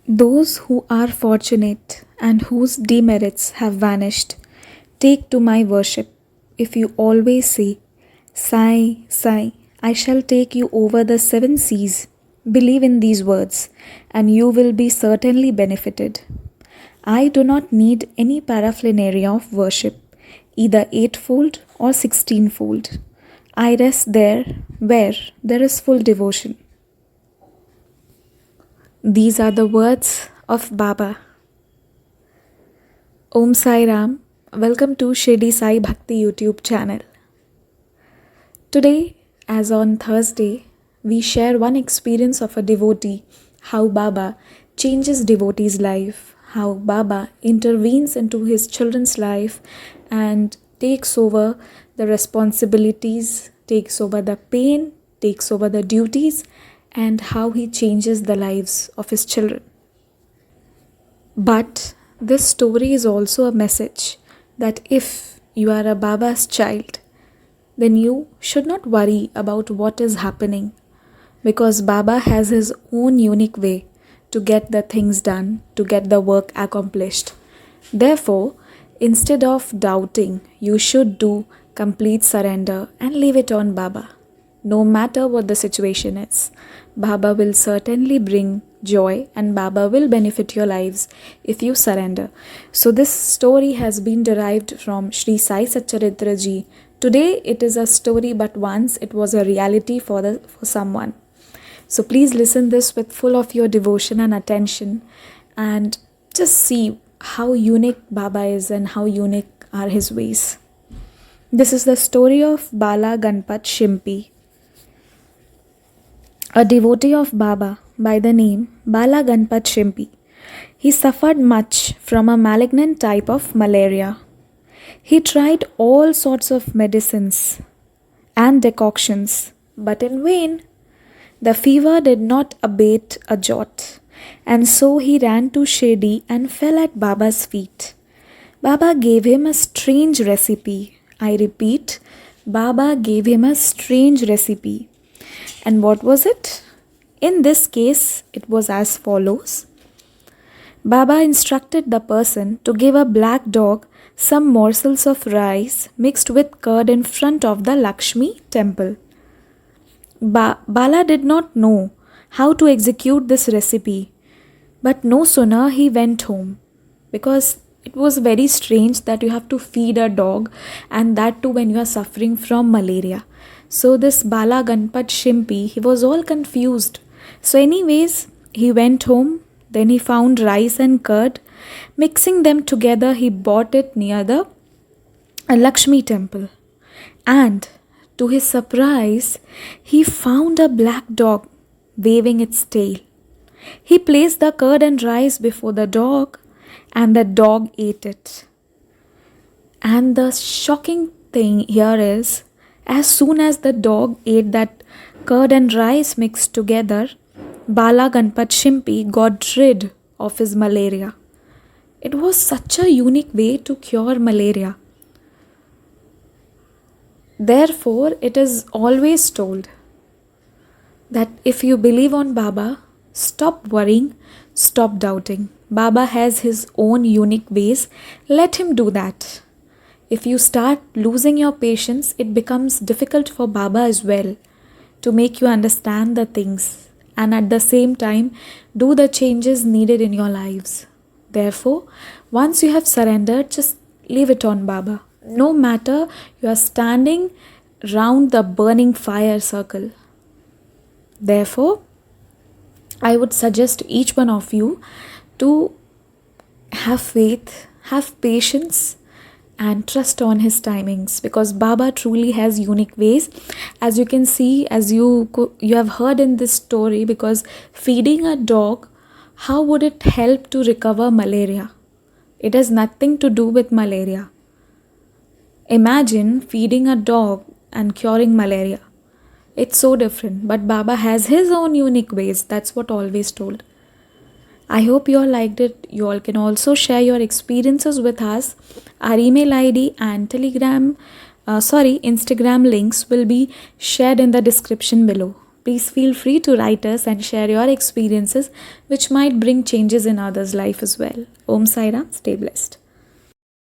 Those who are fortunate and whose demerits have vanished, take to my worship. If you always say, Sai, Sai, I shall take you over the seven seas. Believe in these words, and you will be certainly benefited. I do not need any paraphernalia of worship, either eightfold or sixteenfold. I rest there where there is full devotion. These are the words of Baba. Om Sai Ram. Welcome to Shirdi Sai Bhakti YouTube channel. Today, as on Thursday, we share one experience of a devotee, how Baba changes devotee's life, how Baba intervenes into his children's life and takes over the responsibilities, takes over the pain, takes over the duties, and how he changes the lives of his children. But this story is also a message that if you are a Baba's child, then you should not worry about what is happening, because Baba has his own unique way to get the things done, to get the work accomplished. Therefore, instead of doubting, you should do complete surrender and leave it on Baba. No matter what the situation is, Baba will certainly bring joy and Baba will benefit your lives if you surrender. So this story has been derived from Sri Sai Satcharitra Ji. Today it is a story, but once it was a reality for someone. So please listen this with full of your devotion and attention and just see how unique Baba is and how unique are his ways. This is the story of Bala Ganpat Shimpi, a devotee of Baba by the name Bala Ganpat Shimpi. He suffered much from a malignant type of malaria. He tried all sorts of medicines and decoctions, but in vain. The fever did not abate a jot, and so he ran to Shirdi and fell at Baba's feet. Baba gave him a strange recipe. I repeat, Baba gave him a strange recipe. And what was it? In this case, it was as follows. Baba instructed the person to give a black dog some morsels of rice mixed with curd in front of the Lakshmi temple. Bala did not know how to execute this recipe, but no sooner he went home, because it was very strange that you have to feed a dog, and that too when you are suffering from malaria. So this Bala Ganpat Shimpi, he was all confused. So anyways, he went home, then he found rice and curd. Mixing them together, he bought it near the Lakshmi temple. And to his surprise, he found a black dog waving its tail. He placed the curd and rice before the dog, and the dog ate it. And the shocking thing here is, as soon as the dog ate that curd and rice mixed together, Bala Ganpat Shimpi got rid of his malaria. It was such a unique way to cure malaria. Therefore, it is always told that if you believe on Baba, stop worrying, stop doubting. Baba has his own unique ways. Let him do that. If you start losing your patience, it becomes difficult for Baba as well to make you understand the things and at the same time do the changes needed in your lives. Therefore, once you have surrendered, just leave it on Baba. No matter you are standing round the burning fire circle. Therefore, I would suggest to each one of you to have faith, have patience, and trust on his timings, because Baba truly has unique ways. As you can see, as you have heard in this story, because feeding a dog, how would it help to recover malaria? It has nothing to do with malaria. Imagine feeding a dog and curing malaria. It's so different, but Baba has his own unique ways. That's what always told. I hope you all liked it. You all can also share your experiences with us. Our email ID and Instagram links will be shared in the description below. Please feel free to write us and share your experiences, which might bring changes in others' life as well. Om Sai Ram, stay blessed.